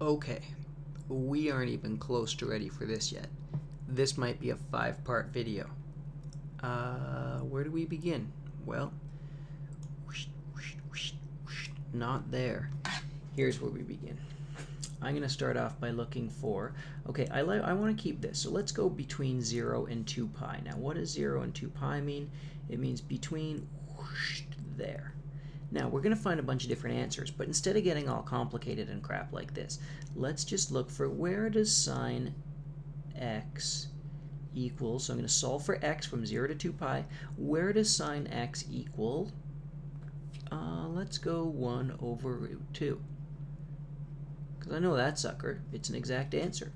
Okay, we aren't even close to ready for this yet. This might be a 5-part video. Where do we begin? Well, not there. Here's where we begin. I'm going to start off by looking for, okay, I want to keep this. So let's go between 0 and 2 pi. Now, what does 0 and 2 pi mean? It means between there. Now, we're going to find a bunch of different answers, but instead of getting all complicated and crap like this, let's just look for where does sine x equal, so I'm going to solve for x from 0 to 2 pi. Where does sine x equal? Let's go 1 over root 2. Because I know that sucker. It's an exact answer.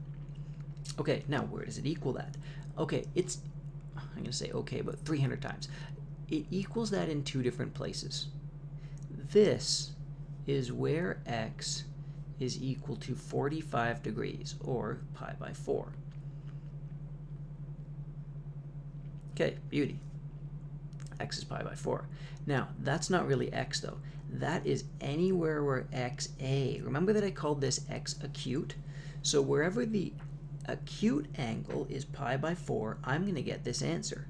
Okay, now where does it equal that? Okay, I'm going to say okay about 300 times. It equals that in 2 different places. This is where x is equal to 45 degrees, or pi by 4. Okay, beauty. X is pi by 4. Now, that's not really x, though. That is anywhere where xa. Remember that I called this x acute? So wherever the acute angle is pi by 4, I'm going to get this answer.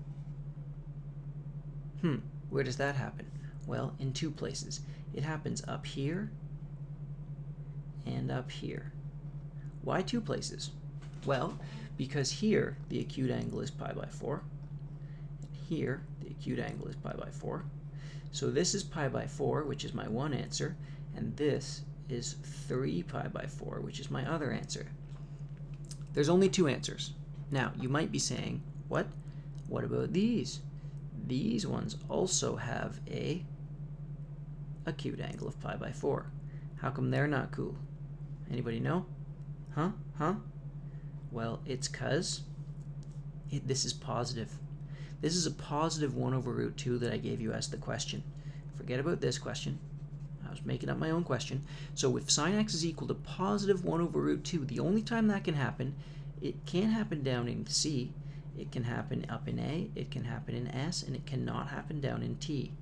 Where does that happen? Well, in 2 places. It happens up here and up here. Why 2 places? Well, because here the acute angle is pi by 4. And here the acute angle is pi by 4. So this is pi by 4, which is my one answer, and this is 3 pi by 4, which is my other answer. There's only 2 answers. Now, you might be saying, what? What about these? These ones also have a acute angle of pi by 4. How come they're not cool? Anybody know? Huh? Well, it's because this is positive. This is a positive 1 over root 2 that I gave you as the question. Forget about this question. I was making up my own question. So if sine x is equal to positive 1 over root 2, the only time that can happen, it can't happen down in C, it can happen up in A, it can happen in S, and it cannot happen down in T.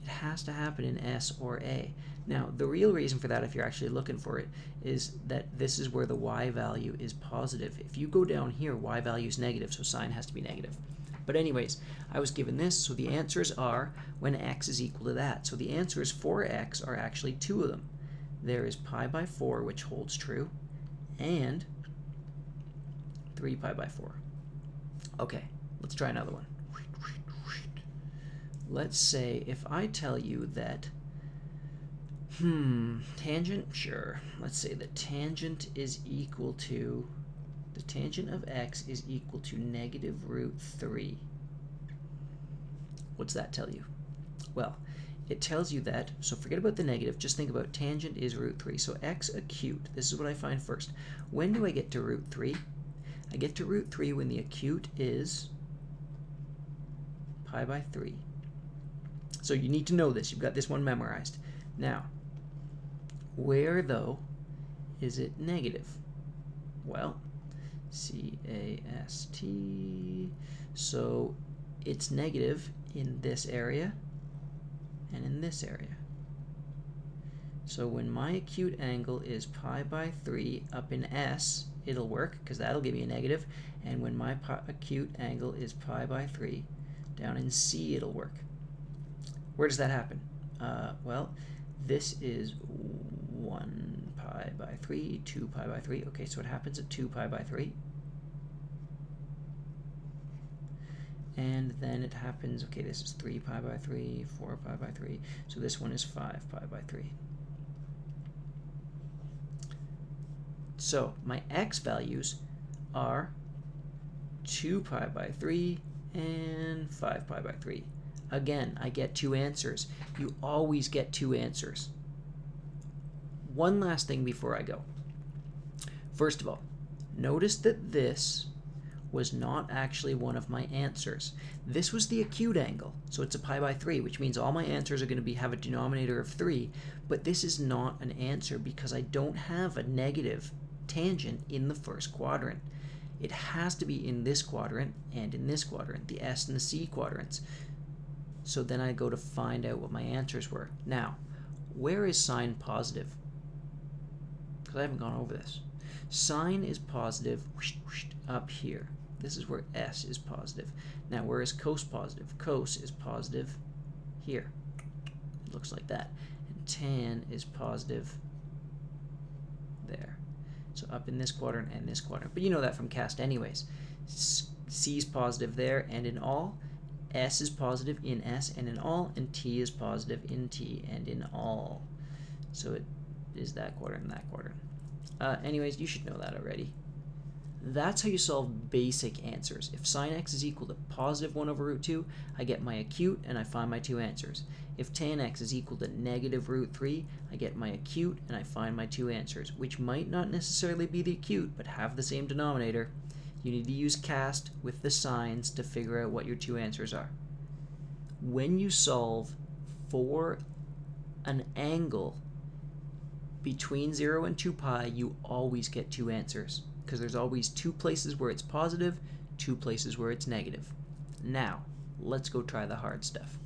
It has to happen in S or A. Now, the real reason for that, if you're actually looking for it, is that this is where the y value is positive. If you go down here, y value is negative, so sine has to be negative. But anyways, I was given this, so the answers are when x is equal to that. So the answers for x are actually 2 of them. There is pi by 4, which holds true, and 3 pi by 4. Okay, let's try another one. Let's say if I tell you that tangent, sure. Let's say the tangent is equal to, the tangent of x is equal to negative root 3. What's that tell you? Well, it tells you that, so forget about the negative, just think about tangent is root 3. So x acute, this is what I find first. When do I get to root 3? I get to root 3 when the acute is pi by 3. So you need to know this. You've got this one memorized. Now, where, though, is it negative? Well, C-A-S-T. So it's negative in this area and in this area. So when my acute angle is pi by 3 up in S, it'll work, because that'll give me a negative. And when my acute angle is pi by 3 down in C, it'll work. Where does that happen? Well, this is 1 pi by 3, 2 pi by 3. Okay, so it happens at 2 pi by 3. And then it happens, okay, this is 3 pi by 3, 4 pi by 3. So this one is 5 pi by 3. So my x values are 2 pi by 3 and 5 pi by 3. Again, I get 2 answers. You always get 2 answers. One last thing before I go. First of all, notice that this was not actually one of my answers. This was the acute angle, so it's a pi by 3, which means all my answers are going to have a denominator of 3, but this is not an answer because I don't have a negative tangent in the first quadrant. It has to be in this quadrant and in this quadrant, the S and the C quadrants. So then I go to find out what my answers were. Now, where is sine positive? because I haven't gone over this. Sine is positive up here. This is where s is positive. Now, where is cos positive? Cos is positive here. It looks like that. And tan is positive there. So up in this quadrant and this quadrant. But you know that from cast anyways. C is positive there and in all. S is positive in S and in all. And T is positive in T and in all. So it is that quadrant and that quadrant. Anyways, you should know that already. That's how you solve basic answers. If sine x is equal to positive 1 over root 2, I get my acute and I find my two answers. If tan x is equal to negative root 3, I get my acute and I find my two answers, which might not necessarily be the acute, but have the same denominator. You need to use cast with the signs to figure out what your two answers are. When you solve for an angle between 0 and 2 pi, you always get two answers, because there's always two places where it's positive, two places where it's negative. Now, let's go try the hard stuff.